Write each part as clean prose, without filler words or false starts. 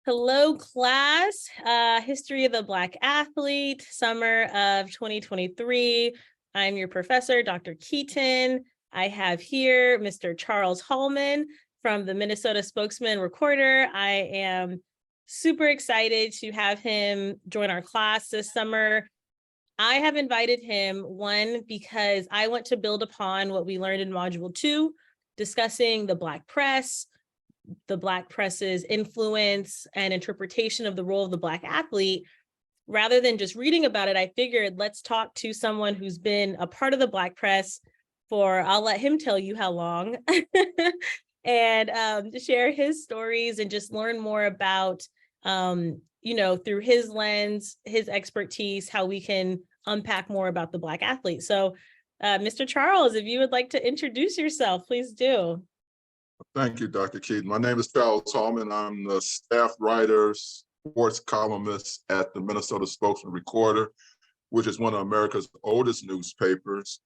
Hello, class. History of the Black Athlete, summer of 2023. I'm your professor, Dr. Keaton. I have here Mr. Charles Hallman from the Minnesota Spokesman Recorder. I am super excited to have him join our class this summer. I have invited him, one, because I want to build upon what we learned in Module 2, discussing the Black press, the Black press's influence and interpretation of the role of the Black athlete. Rather than just reading about it, I figured let's talk to someone who's been a part of the Black press for, I'll let him tell you how long, and to share his stories and just learn more about, through his lens, his expertise, how we can unpack more about the Black athlete. So, Mr. Charles, if you would like to introduce yourself, please do. Thank you, Dr. Keaton. My name is Charles Hallman. I'm the staff writer, sports columnist at the Minnesota Spokesman Recorder, which is one of America's oldest newspapers.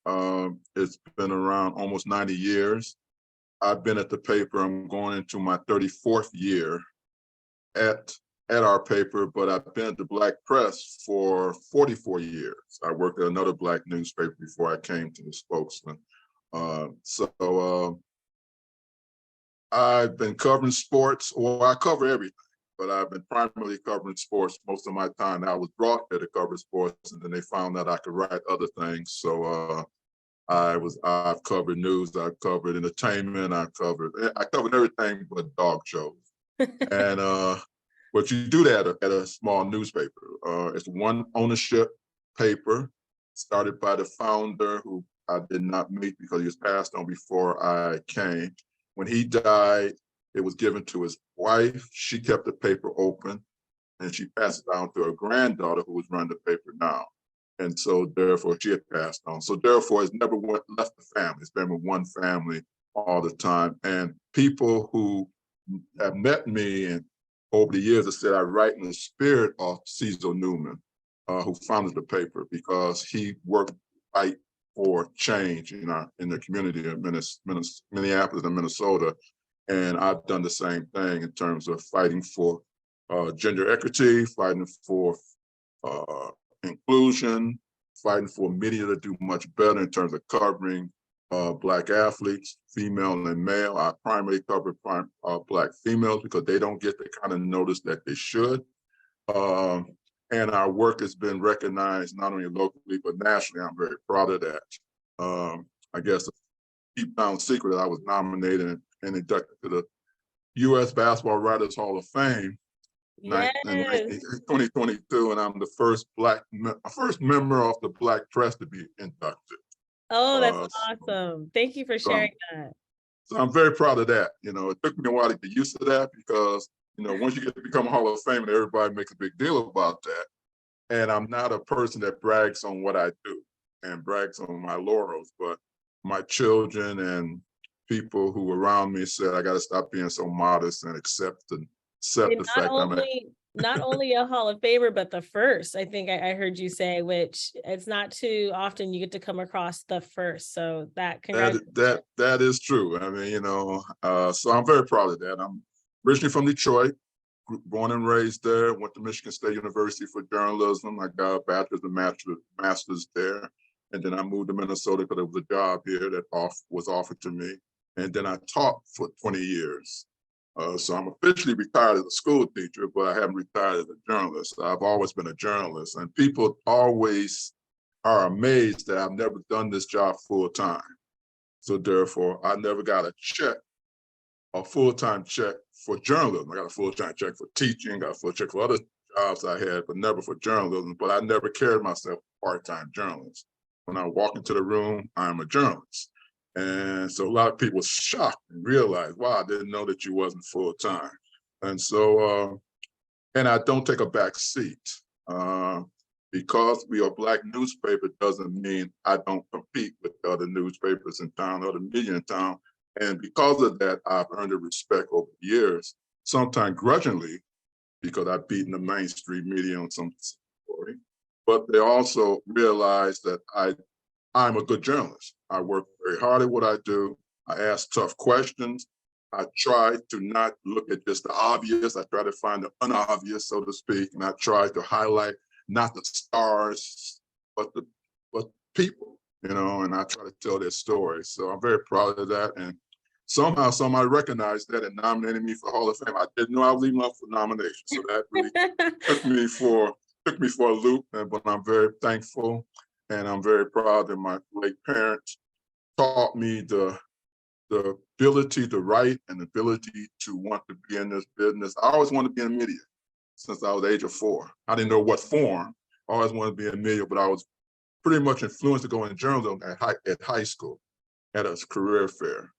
It's been around almost 90 years. I've been at the paper, I'm going into my 34th year at our paper, but I've been at the Black press for 44 years. I worked at another Black newspaper before I came to the Spokesman. I've been covering sports, or I cover everything, but I've been primarily covering sports most of my time. I was brought there to cover sports, and then they found out I could write other things. So I've covered news, I've covered entertainment, I covered everything but dog shows. And but you do that at a small newspaper. It's one ownership paper, started by the founder, who I did not meet because he was passed on before I came. When he died, it was given to his wife. She kept the paper open, and she passed it down to her granddaughter, who was running the paper now. And so therefore she had passed on. So therefore it's never left the family. It's been with one family all the time. And people who have met me and over the years have said I write in the spirit of Cecil Newman, who founded the paper, because he worked right for change in the community of Minneapolis and Minnesota. And I've done the same thing in terms of fighting for gender equity, fighting for inclusion, fighting for media to do much better in terms of covering Black athletes, female and male. I primarily cover Black females because they don't get the kind of notice that they should. And our work has been recognized not only locally, but nationally. I'm very proud of that. I guess a deep down secret that I was nominated and inducted to the U.S. Basketball Writers Hall of Fame in 2022, and I'm the first member of the Black press to be inducted. Oh, that's awesome. Thank you for sharing that. So I'm very proud of that. You know, it took me a while to get used to that because, you know, once you get to become a Hall of Fame, everybody makes a big deal about that. And I'm not a person that brags on what I do and brags on my laurels, but my children and people who around me said, I got to stop being so modest and accept the fact not only a Hall of Famer, but the first, I think I heard you say, which it's not too often you get to come across the first. So that is true. I mean, you know, so I'm very proud of that. I'm originally from Detroit, born and raised there, went to Michigan State University for journalism. I got a bachelor's and master's there. And then I moved to Minnesota because there was a job here that was offered to me. And then I taught for 20 years. So I'm officially retired as a school teacher, but I haven't retired as a journalist. I've always been a journalist, and people always are amazed that I've never done this job full time. So therefore, I never got a full-time check for journalism. I got a full-time check for teaching, got a full check for other jobs I had, but never for journalism. But I never carried myself part-time journalist. When I walk into the room, I'm a journalist. And so a lot of people were shocked and realized, wow, I didn't know that you wasn't full time. And so, and I don't take a back seat. Because we are a Black newspaper doesn't mean I don't compete with other newspapers in town, other media in town. And because of that, I've earned a respect over the years, sometimes grudgingly, because I've beaten the mainstream media on some story. But they also realize that I'm a good journalist. I work very hard at what I do. I ask tough questions. I try to not look at just the obvious. I try to find the unobvious, so to speak, and I try to highlight not the stars, but the people, and I try to tell their stories. So I'm very proud of that. And somehow somebody recognized that and nominated me for Hall of Fame. I didn't know I was even up for nomination. So that really took me for a loop, but I'm very thankful and I'm very proud that my late parents taught me the ability to write and the ability to want to be in this business. I always wanted to be in media since I was the age of 4. I didn't know what form. I always wanted to be in media, but I was pretty much influenced to go into journalism at high school at a career fair.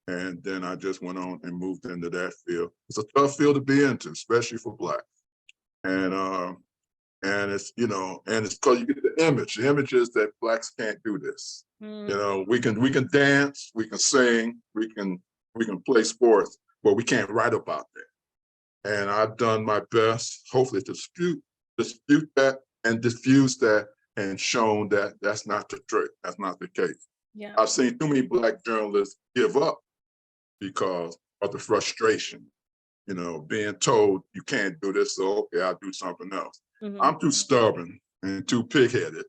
And then I just went on and moved into that field. It's a tough field to be into, especially for Black. And it's, and it's because you get the image. The image is that Blacks can't do this. We can dance, we can sing, we can play sports, but we can't write about that. And I've done my best, hopefully, to dispute that and diffuse that and shown that that's not the truth. That's not the case. Yeah. I've seen too many Black journalists give up because of the frustration, being told you can't do this, so okay, I'll do something else. I'm too stubborn and too pig-headed.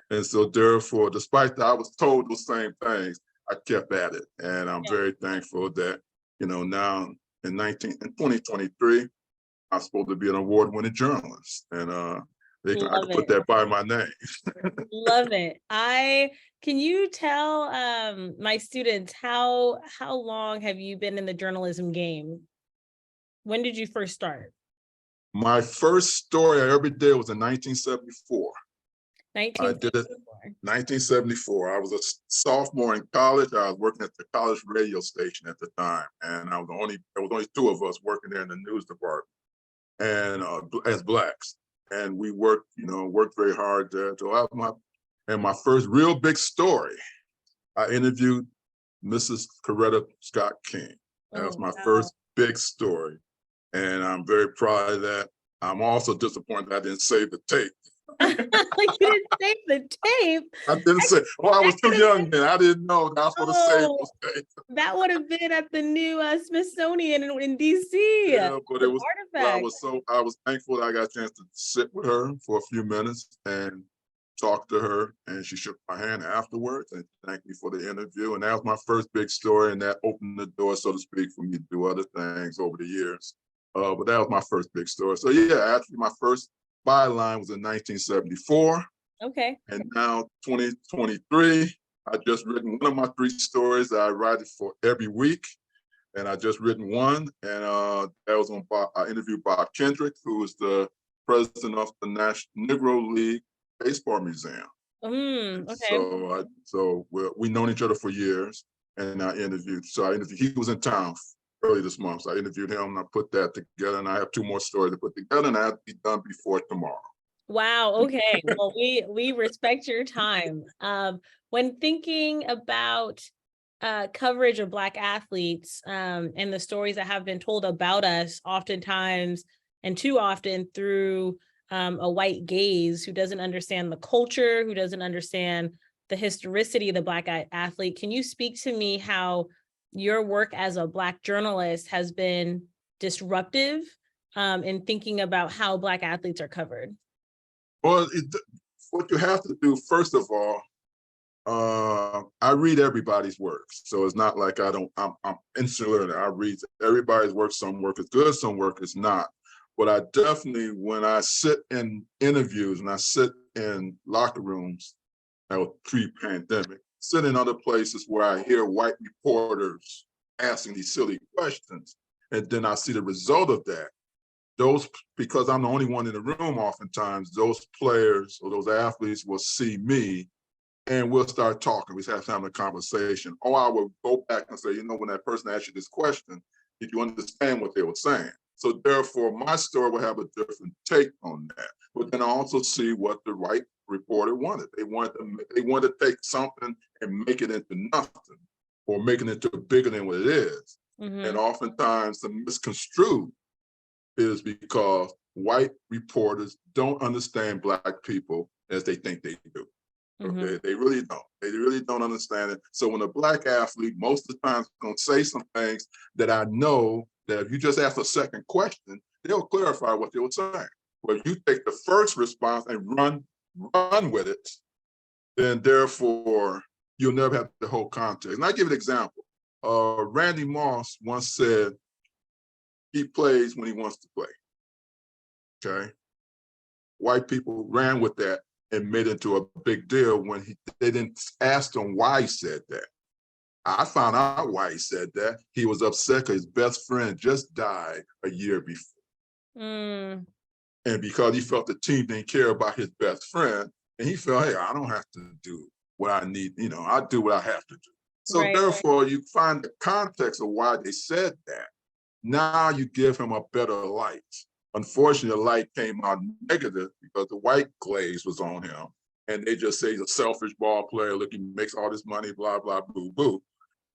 And so therefore, despite that I was told those same things, I kept at it. And I'm very thankful that, now in 2023, I'm supposed to be an award-winning journalist. And I can put that by my name. Love it. Can you tell my students how long have you been in the journalism game? When did you first start? My first story I ever did was in 1974. 1974. I did it 1974. I was a sophomore in college. I was working at the college radio station at the time, and there was only 2 of us working there in the news department, and as Blacks, and we worked very hard there. So my first real big story, I interviewed Mrs. Coretta Scott King. That was my first big story, and I'm very proud of that. I'm also disappointed I didn't save the tape. You didn't save the tape? I didn't say. Well, I was too young then. I didn't know that I was going to save those tapes. That would have been at the new Smithsonian in DC. Yeah, but it was. I was thankful that I got a chance to sit with her for a few minutes and talk to her, and she shook my hand afterwards and thanked me for the interview. And that was my first big story, and that opened the door, so to speak, for me to do other things over the years. But that was my first big story. So yeah, actually, my first byline was in 1974. Okay. And now 2023, I just written one of my 3 stories that I write for every week. And I just written one, and that was on I interviewed Bob Kendrick, who is the president of the National Negro League Baseball Museum. Okay. So we've known each other for years, and I interviewed. He was in town early this month, so I interviewed him, and I put that together, and I have 2 more stories to put together, and I have to be done before tomorrow. Wow. Okay. Well, we respect your time. When thinking about coverage of Black athletes and the stories that have been told about us, oftentimes and too often through a white gaze who doesn't understand the culture, who doesn't understand the historicity of the Black athlete, can you speak to me how your work as a Black journalist has been disruptive in thinking about how Black athletes are covered? Well, what you have to do, first of all, I read everybody's work. So it's not like I'm insular. I read everybody's work. Some work is good, some work is not. But I definitely, when I sit in interviews and I sit in locker rooms, that was pre-pandemic, sit in other places where I hear white reporters asking these silly questions, and then I see the result of that. Because I'm the only one in the room oftentimes, those players or those athletes will see me and we'll start talking. We start having a conversation. Or I will go back and say, when that person asked you this question, did you understand what they were saying? So therefore, my story will have a different take on that. But then I also see what the right reporter wanted. They wanted to take something and make it into nothing, or make it into bigger than what it is. And oftentimes the misconstrued is because white reporters don't understand Black people as they think they do. Okay, they really don't. They really don't understand it. So when a Black athlete, most of the time, is going to say some things that I know that if you just ask a second question, they'll clarify what they were saying. But if you take the first response and run with it, then therefore you'll never have the whole context. And I give an example. Randy Moss once said he plays when he wants to play. Okay, white people ran with that and made it into a big deal when they didn't ask him why he said that. I found out why he said that. He was upset because his best friend just died a year before. And because he felt the team didn't care about his best friend, and he felt, hey, I don't have to do what I need, I do what I have to do. So therefore, you find the context of why they said that. Now you give him a better light. Unfortunately, the light came out negative because the white glaze was on him. And they just say he's a selfish ball player, look, he makes all this money, blah, blah, boo, boo.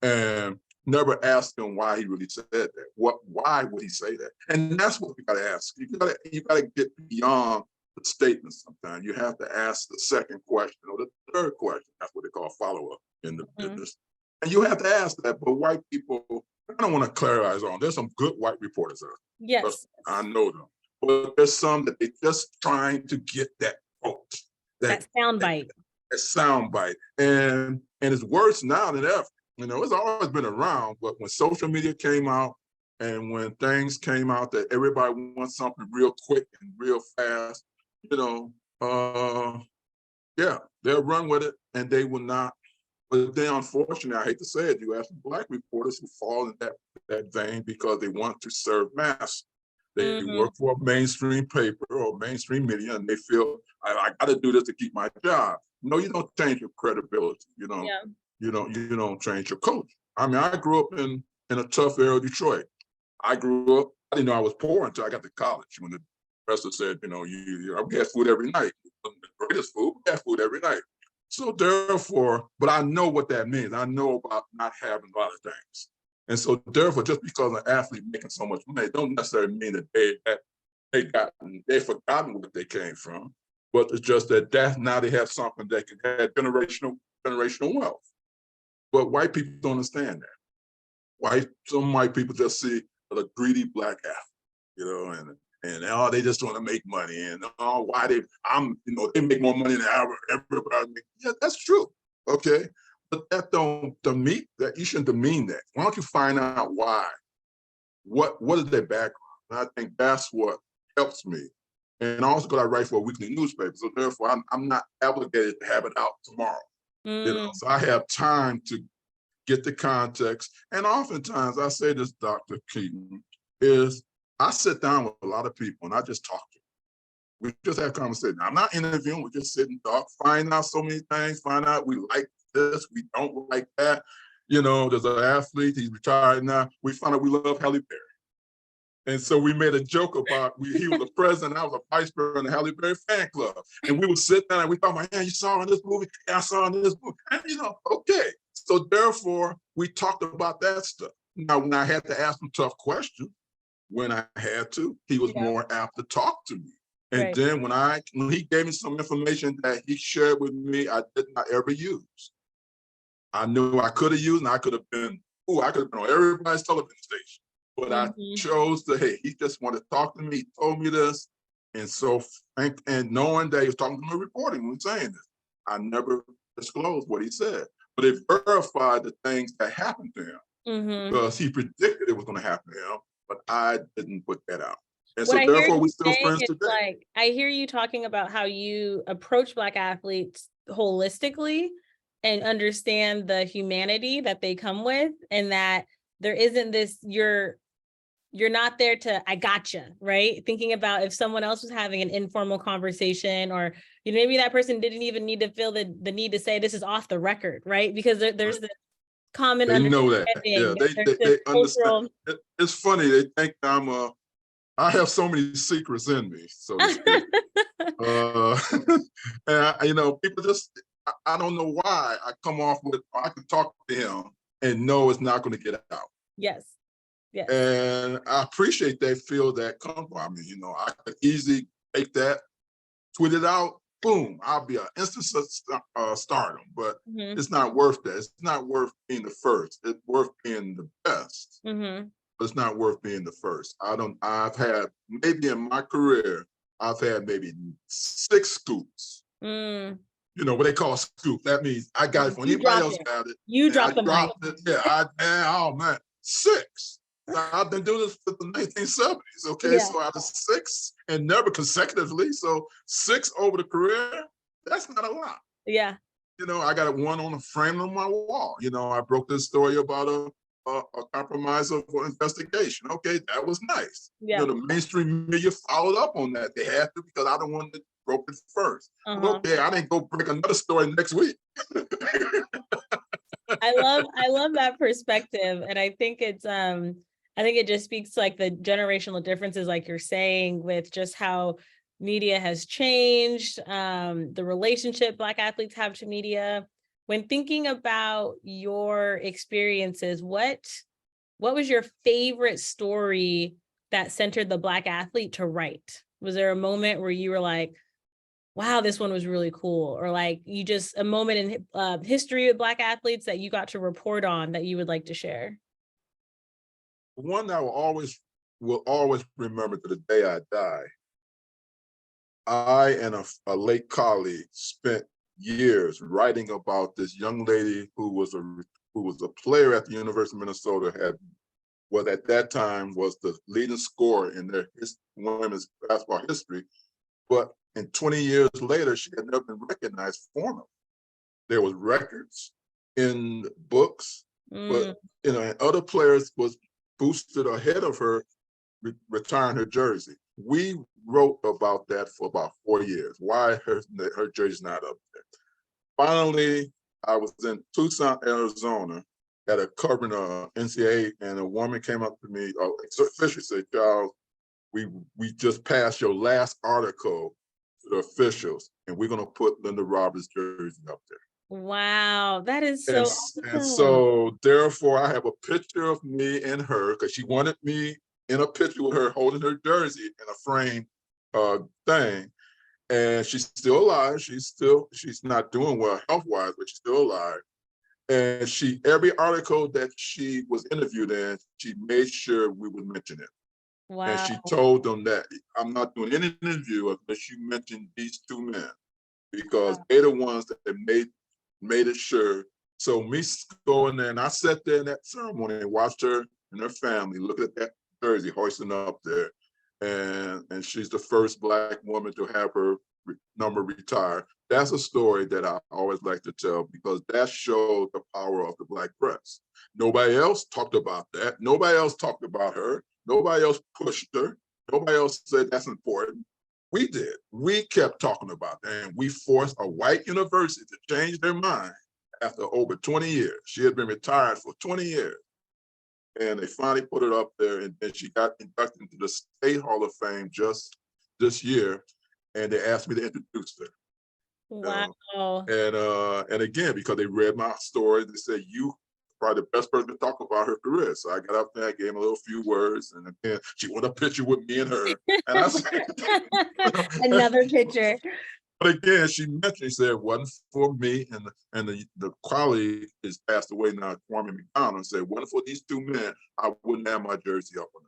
And never asked him why he really said that. Why would he say that? And that's what we gotta ask. You gotta get beyond the statement sometimes. You have to ask the second question or the third question. That's what they call follow-up in the business. And you have to ask that, but white people, I don't want to clarify on. There's some good white reporters out there. Yes. I know them. But there's some that they just trying to get that quote. That soundbite. That soundbite. And it's worse now than ever. It's always been around, but when social media came out and when things came out that everybody wants something real quick and real fast, yeah, they'll run with it and they will not. But then, unfortunately, I hate to say it, you have some Black reporters who fall in that vein because they want to serve mass. They work for a mainstream paper or mainstream media, and they feel I got to do this to keep my job. No, you don't change your credibility. You don't change your coach. I mean, I grew up in a tough area of Detroit. I grew up. I didn't know I was poor until I got to college. When the professor said, we had food every night. The greatest food, we had food every night. So therefore, but I know what that means. I know about not having a lot of things. And so therefore, just because an athlete making so much money, don't necessarily mean that they've forgotten what they came from, but it's just that now they have something that can have generational wealth. But white people don't understand that. Some white people just see a greedy Black athlete, and they just want to make money, and they make more money than everybody. Yeah, that's true. Okay, but that you shouldn't demean that. Why don't you find out why? What is their background? And I think that's what helps me. And also because I write for a weekly newspaper, so therefore I'm not obligated to have it out tomorrow. So I have time to get the context. And oftentimes I say this, Dr. Keaton, is I sit down with a lot of people and I just talk to them. We just have conversation. I'm not interviewing, we just sit and talk, find out so many things, find out we like this, we don't like that. There's an athlete, he's retired now. We found out we love Halle Berry. And so we made a joke about, he was the president, I was a vice president of the Halle Berry fan club. And we would sit down and we thought, man, you saw in this movie? Yeah, I saw in this movie. And okay. So therefore, we talked about that stuff. Now, when I had to ask him tough questions, when I had to, he was more apt to talk to me. And then when he gave me some information that he shared with me, I did not ever use. I knew I could have used, and I could have been on everybody's television station. But I chose he just wanted to talk to me, he told me this. And so, and knowing that he was talking to me reporting when saying this, I never disclosed what he said. But it verified the things that happened to him because he predicted it was going to happen to him, but I didn't put that out. And so therefore, we're still friends today. I hear you talking about how you approach Black athletes holistically and understand the humanity that they come with, and that there isn't this, you're not there to, I gotcha, right? Thinking about if someone else was having an informal conversation, or maybe that person didn't even need to feel the need to say this is off the record, right? Because there's the common understanding. Know that. Yeah, they understand. It's funny, they think I have so many secrets in me, so to speak. And people just, I don't know why I come off with, I can talk to him and know it's not going to get out. Yes. And I appreciate they feel that comfort. I mean, I could easily take that, tweet it out, boom, I'll be an instant stardom. But Mm-hmm. it's not worth that. It's not worth being the first. It's worth being the best. Mm-hmm. But it's not worth being the first. I've had, maybe in my career, I've had maybe 6 scoops. Mm. You know what they call a scoop. That means I got it when You anybody dropped else it. got it. You And I dropped the mic. dropped it. Yeah, oh man, 6. I've been doing this since the 1970s. Okay, Yeah. so out of 6 and never consecutively. So 6 over the career, that's not a lot. Yeah. You know, I got one on a frame on my wall. You know, I broke this story about a compromise of investigation. Okay, that was nice. Yeah. You know, the mainstream media followed up on that. They had to because I don't want to broke it first. Uh-huh. Okay, I didn't go break another story next week. I love that perspective. And I think I think it just speaks to like the generational differences, like you're saying, with just how media has changed, the relationship Black athletes have to media. When thinking about your experiences, what was your favorite story that centered the Black athlete to write? Was there a moment where you were like, wow, this one was really cool, or like you just a moment in history of Black athletes that you got to report on that you would like to share? One that I will always remember to the day I die. I and a late colleague spent years writing about this young lady who was a player at the University of Minnesota, was at that time was the leading scorer in their women's basketball history. But 20 years later, she had never been recognized formally. There was records in books, but you know, and other players was boosted ahead of her retiring her jersey. We wrote about that for about 4 years. Why her jersey's not up there? Finally, I was in Tucson, Arizona, at a covering NCAA, and a woman came up to me, officially said, "Charles, we just passed your last article to the officials, and we're going to put Linda Roberts' jersey up there." Wow, that is so And awesome. so therefore I have a picture of me and her, because she wanted me in a picture with her holding her jersey in a frame thing. And she's still alive. She's not doing well health-wise, but she's still alive. And every article that she was interviewed in, she made sure we would mention it. And Wow. she told them that I'm not doing any interview unless you mention these 2 men, because they're the ones that made it sure. So me going there, and I sat there in that ceremony and watched her and her family look at that jersey hoisting up there. And she's the first Black woman to have her number retired. That's a story that I always like to tell, because that showed the power of the Black press. Nobody else talked about that. Nobody else talked about her. Nobody else pushed her. Nobody else said that's important. We did. We kept talking about that, and we forced a white university to change their mind after over 20 years. She had been retired for 20 years. And they finally put it up there, and then she got inducted into the State Hall of Fame just this year, and they asked me to introduce her. Wow. And again, because they read my story, they said, "You probably the best person to talk about her career." So I got up there, I gave him a little few words, and again, she wanted a picture with me and her. And I said, Another picture. but again, she mentioned, she said, it wasn't for me, and the colleague is passed away now, Kwame McDonald, said, wasn't for these 2 men, I wouldn't have my jersey up on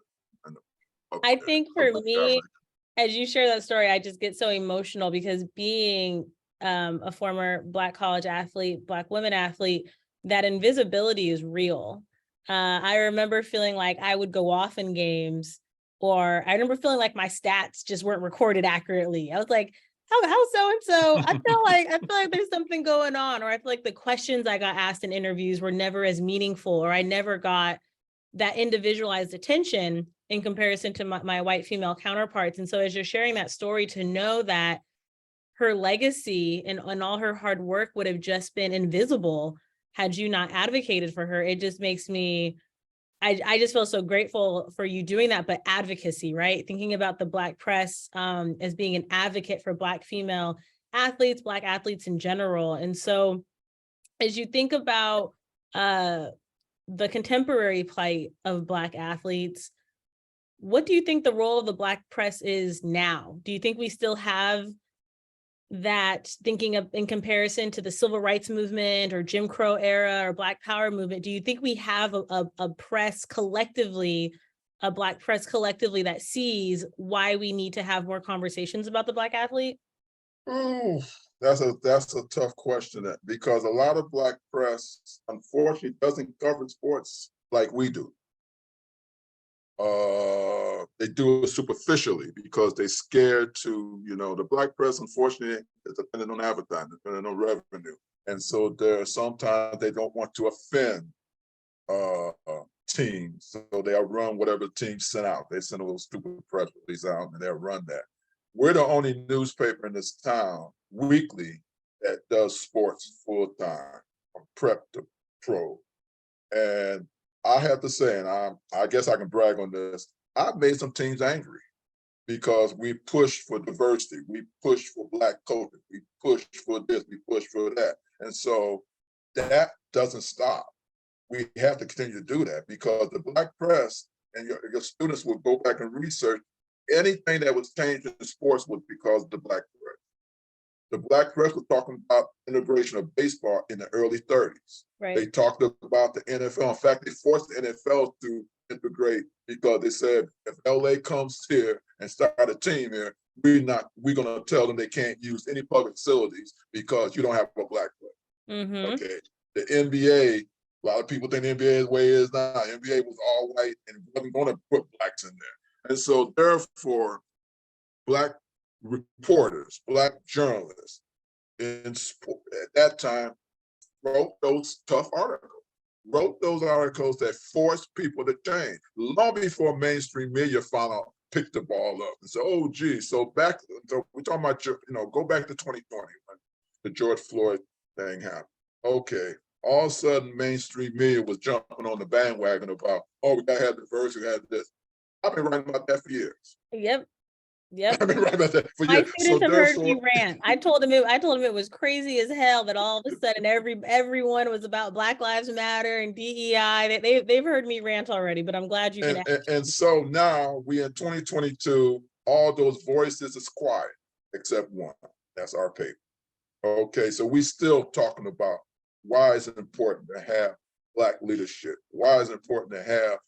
I think for me, as you share that story, I just get so emotional, because being a former Black college athlete, Black women athlete, that invisibility is real. I remember feeling like I would go off in games, or I remember feeling like my stats just weren't recorded accurately. I was like, how so-and-so? I feel like there's something going on, or I feel like the questions I got asked in interviews were never as meaningful, or I never got that individualized attention in comparison to my white female counterparts. And so as you're sharing that story, to know that her legacy and all her hard work would have just been invisible had you not advocated for her, it just makes me, I just feel so grateful for you doing that. But advocacy, right? Thinking about the Black press as being an advocate for Black female athletes, Black athletes in general. And so as you think about the contemporary plight of Black athletes, what do you think the role of the Black press is now? Do you think we still have that thinking of in comparison to the civil rights movement or Jim Crow era or Black Power movement, do you think we have a press collectively, a Black press collectively that sees why we need to have more conversations about the Black athlete? Oh, that's a tough question because a lot of Black press, unfortunately, doesn't cover sports like we do. They do it superficially because they're scared to, the Black press, unfortunately, is dependent on advertising, dependent on revenue. And so there sometimes they don't want to offend teams. So they'll run whatever the team sent out. They send a little stupid press release out and they'll run that. We're the only newspaper in this town weekly that does sports full time, from prep to pro. And I have to say, and I guess I can brag on this, I've made some teams angry because we pushed for diversity, we pushed for Black coaches, we pushed for this, we pushed for that. And so that doesn't stop. We have to continue to do that because the Black press and your students will go back and research anything that was changed in sports was because of the Black press. The Black press was talking about integration of baseball in the early 30s. Right. They talked about the NFL. In fact, they forced the NFL to integrate because they said if LA comes here and start a team here, we're gonna tell them they can't use any public facilities because you don't have a Black player. Mm-hmm. Okay. The NBA, a lot of people think the NBA is the way it is now. The NBA was all white and wasn't going to put Blacks in there. And so therefore, Black reporters, Black journalists in sport at that time wrote those tough articles, wrote those articles that forced people to change long before mainstream media found out, picked the ball up and said, oh, geez. So we're talking about, go back to 2020 when the George Floyd thing happened. Okay. All of a sudden, mainstream media was jumping on the bandwagon about, oh, we got to have diversity, we got to have this. I've been writing about that for years. Yep. I've been writing about that for My years. students have heard me rant. I told them it was crazy as hell that all of a sudden everyone was about Black Lives Matter and DEI. They've heard me rant already, but I'm glad you can. And so now we in 2022, all those voices is quiet except one. That's our paper. Okay, so we still talking about why is it important to have Black leadership? Why is it important to have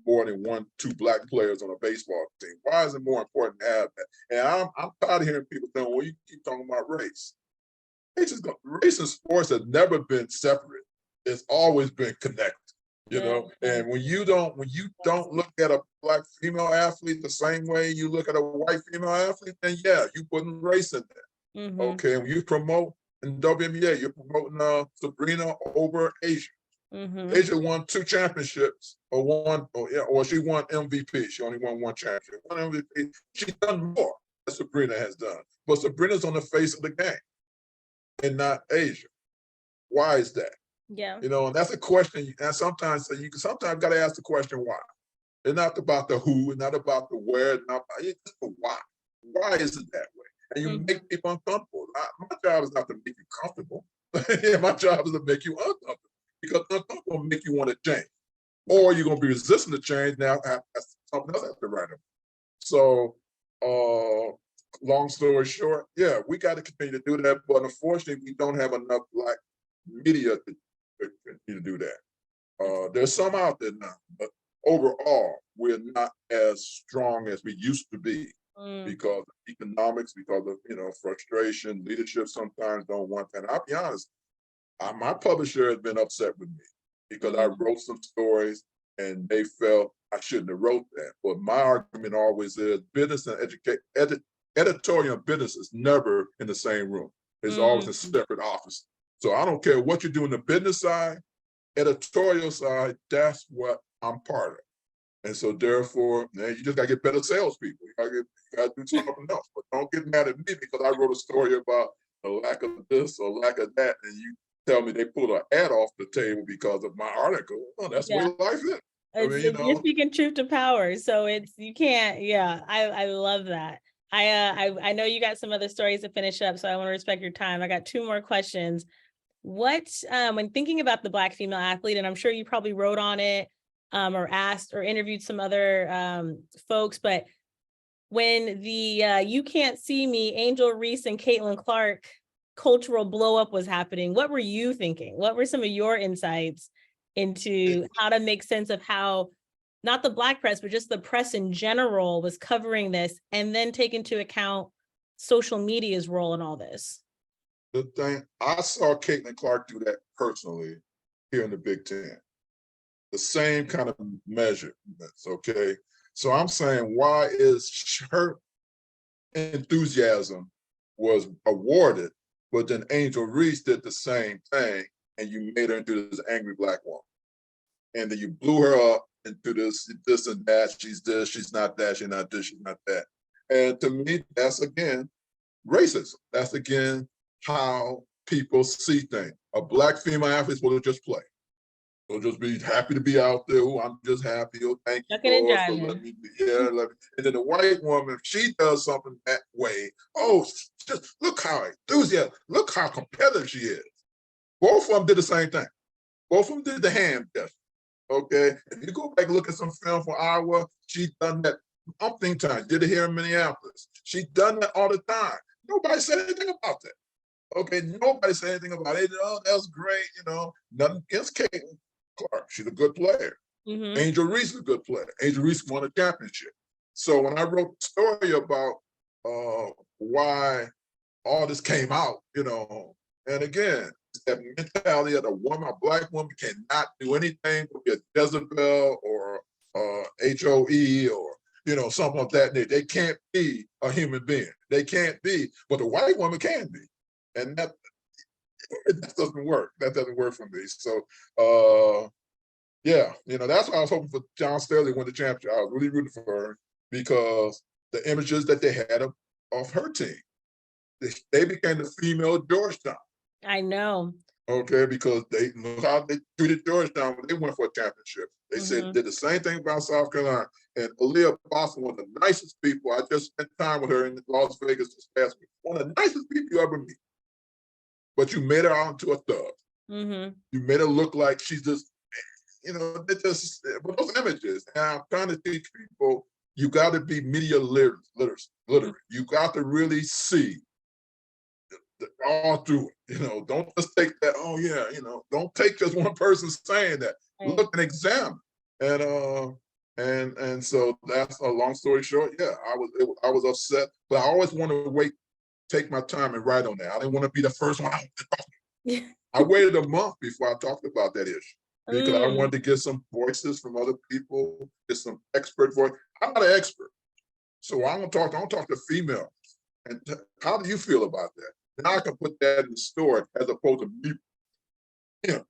more than 1-2 Black players on a baseball team? Why is it more important to have that? And I'm tired of hearing people saying, well, you keep talking about race. Race and sports have never been separate. It's always been connected, And when you don't look at a Black female athlete the same way you look at a white female athlete, then yeah, you putting race in there. Mm-hmm. Okay, when you promote in WNBA, you're promoting Sabrina over Asia. Mm-hmm. Asia won 2 championships, or she won MVP. She only won 1 championship. 1 MVP. She's done more than Sabrina has done. But Sabrina's on the face of the game and not Asia. Why is that? Yeah. And that's a question. And sometimes sometimes got to ask the question why. It's not about the who, it's not about the where, it's just the why. Why is it that way? And you make people uncomfortable. My job is not to make you comfortable. My job is to make you uncomfortable. Because uncomfortable will make you want to change. Or you're going to be resistant to change. Now, something else has to write up. So, long story short, yeah, we got to continue to do that. But unfortunately, we don't have enough Black media to do that. There's some out there now. But overall, we're not as strong as we used to be. Because of economics, because of frustration, leadership sometimes don't want that. And I'll be honest, my publisher has been upset with me because I wrote some stories and they felt I shouldn't have wrote that. But my argument always is business and editorial and business is never in the same room. It's always a separate office. So I don't care what you do on the business side, editorial side, that's what I'm part of. And so therefore, man, you just gotta get better salespeople. You gotta do something else. But don't get mad at me because I wrote a story about the lack of this or lack of that, and you tell me they pulled an ad off the table because of my article. Oh, that's the way life is. You're speaking truth to power. So you can't, I love that. I know you got some other stories to finish up, so I want to respect your time. I got 2 more questions. What, when thinking about the Black female athlete, and I'm sure you probably wrote on it, or asked or interviewed some other folks, but when the You Can't See Me, Angel Reese and Caitlin Clark cultural blow up was happening, what were you thinking? What were some of your insights into how to make sense of how not the Black press, but just the press in general was covering this, and then take into account social media's role in all this? The thing, I saw Caitlin Clark do that personally here in the Big Ten. The same kind of measurements, okay? So I'm saying, why is her enthusiasm was awarded, but then Angel Reese did the same thing, and you made her into this angry Black woman. And then you blew her up into this and that, she's this, she's not that, she's not this, she's not that. And to me, that's again, racism. That's again, how people see things. A Black female athlete will just play. They'll just be happy to be out there. Oh, I'm just happy. Oh, thank you, Lord, for letting me be here. And then the white woman, if she does something that way, oh, just look how enthusiastic, look how competitive she is. Both of them did the same thing. Both of them did the hand gesture. Okay, if you go back and look at some film from Iowa, she done that umpteen times. Did it here in Minneapolis. She done that all the time. Nobody said anything about that. Okay, nobody said anything about it. Oh, that's great. You know, nothing against Caitlin Clark. She's a good player. Mm-hmm. Angel Reese is a good player. Angel Reese won a championship. So when I wrote the story about why all this came out, you know, and again, that mentality of a woman, a Black woman cannot do anything with a Jezebel or HOE or, you know, something like that. They can't be a human being. They can't be, but the white woman can be. And that doesn't work. That doesn't work for me. So, yeah, you know, that's why I was hoping for John Staley to win the championship. I was really rooting for her because the images that they had of her team, they became the female Georgetown. I know. Okay, because they know how they treated Georgetown when they went for a championship. They said did the same thing about South Carolina. And Aaliyah Boston, one of the nicest people. I just spent time with her in Las Vegas this past week. One of the nicest people you ever meet. But you made her out into a thug. You made her look like she's just, you know, they just, but those images. And I'm trying to teach people, you got to be media literate. You got to really see all through it. You know, don't just take that, oh yeah, you know, don't take just one person saying that. Right. Look and examine. And so that's a long story short. Yeah, I was upset, but I always want to take my time and write on that. I didn't want to be the first one. I waited a month before I talked about that issue because I wanted to get some voices from other people, get some expert voice. I'm not an expert, so I'm gonna talk to females. And how do you feel about that? And I can put that in the story as opposed to me.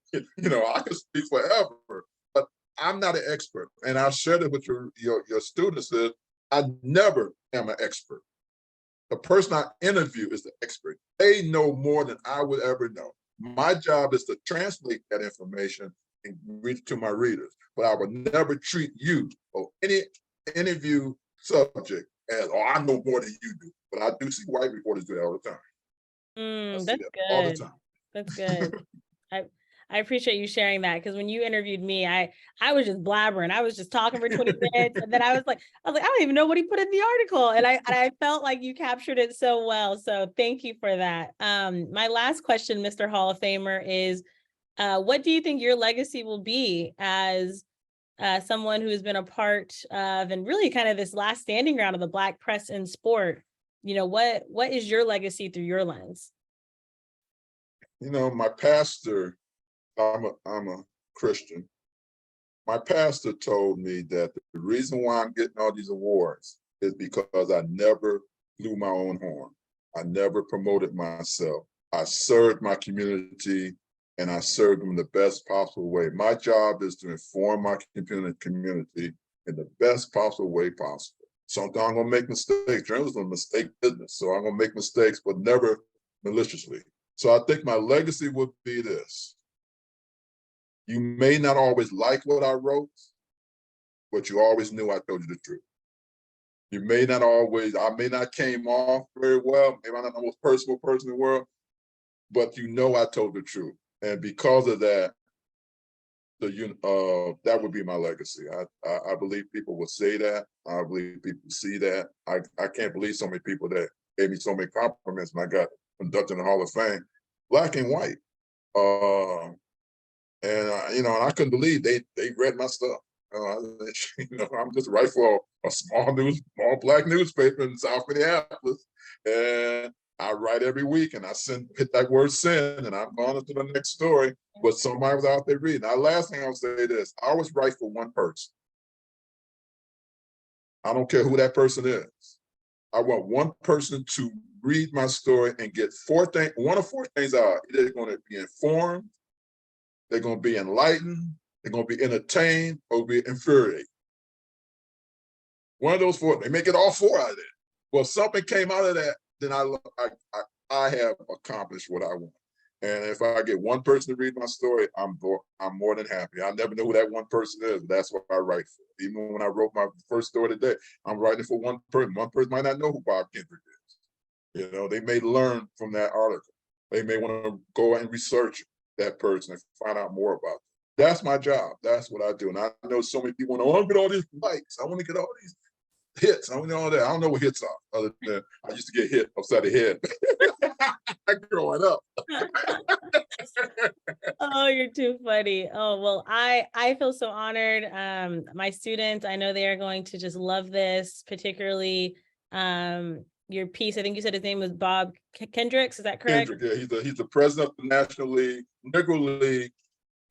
You know, I can speak forever, but I'm not an expert. And I shared it with your students is I never am an expert. The person I interview is the expert. They know more than I would ever know. My job is to translate that information and read it to my readers. But I would never treat you or any interview subject as, oh, I know more than you do. But I do see white reporters do that all the time. That's good. All the time. That's good. I appreciate you sharing that because when you interviewed me, I was just blabbering. I was just talking for 20 minutes, and then I was like, I don't even know what he put in the article, and I felt like you captured it so well. So thank you for that. My last question, Mr. Hall of Famer, is, what do you think your legacy will be as someone who has been a part of and really kind of this last standing ground of the Black press in sport? You know, what is your legacy through your lens? You know, my pastor, I'm a Christian. My pastor told me that the reason why I'm getting all these awards is because I never blew my own horn. I never promoted myself. I served my community and I served them in the best possible way. My job is to inform my community in the best possible way possible. Sometimes I'm gonna make mistakes. Journalism is a mistake business, so I'm gonna make mistakes, but never maliciously. So I think my legacy would be this. You may not always like what I wrote, but you always knew I told you the truth. You may not always, I may not came off very well, maybe I'm not the most personal person in the world, but you know I told the truth. And because of that, that would be my legacy. I believe people will say that. I believe people see that. I can't believe so many people that gave me so many compliments when I got inducted in the Hall of Fame, black and white. And I couldn't believe they read my stuff. I'm just write for a small black newspaper in South Minneapolis, and I write every week, and I hit that word send, and I'm on to the next story. But somebody was out there reading. Now, last thing I'll say this: I always write for one person. I don't care who that person is. I want one person to read my story and get four things. One of four things are they're going to be informed, they're going to be enlightened, they're going to be entertained, or be infuriated. One of those four. They make it all four out of it. Well, if something came out of that, then I have accomplished what I want. And if I get one person to read my story, I'm more than happy. I never know who that one person is. That's what I write for. Even when I wrote my first story today, I'm writing for one person. One person might not know who Bob Kendrick is. They may learn from that article. They may want to go and research that person and find out more about them. That's my job. That's what I do. And I know so many people want to get all these likes. I want to get all these hits. I want to know all that. I don't know what hits are, other than I used to get hit upside the head growing up. Oh, you're too funny. Oh, well, I feel so honored. My students, I know they are going to just love this, particularly your piece. I think you said his name was Bob Kendricks. Is that correct? Kendrick, yeah, he's the president of the National League, Negro League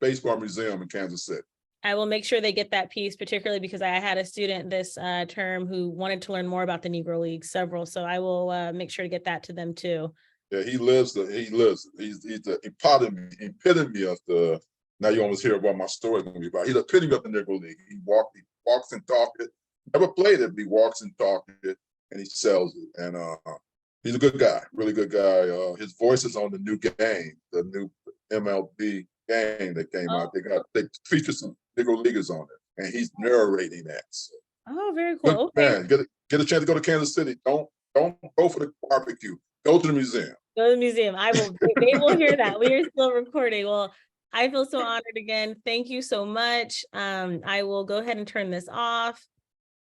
Baseball Museum in Kansas City. I will make sure they get that piece, particularly because I had a student this term who wanted to learn more about the Negro League, several. So I will make sure to get that to them too. Yeah, he lives. He's the epitome of the. Now you almost hear what my story is going to be about. He's the epitome of the Negro League. He walks and talks it. Never played it, but he walks and talks it, and he sells it. And he's a good guy, really good guy. His voice is on the new game, the new MLB game that came out. They feature some Negro Leaguers on it, and he's narrating that. So. Oh, very cool. Good, okay. Man, get a chance to go to Kansas City. Don't go for the barbecue. Go to the museum. Go to the museum. I will. They will hear that. We are still recording. Well, I feel so honored again. Thank you so much. I will go ahead and turn this off.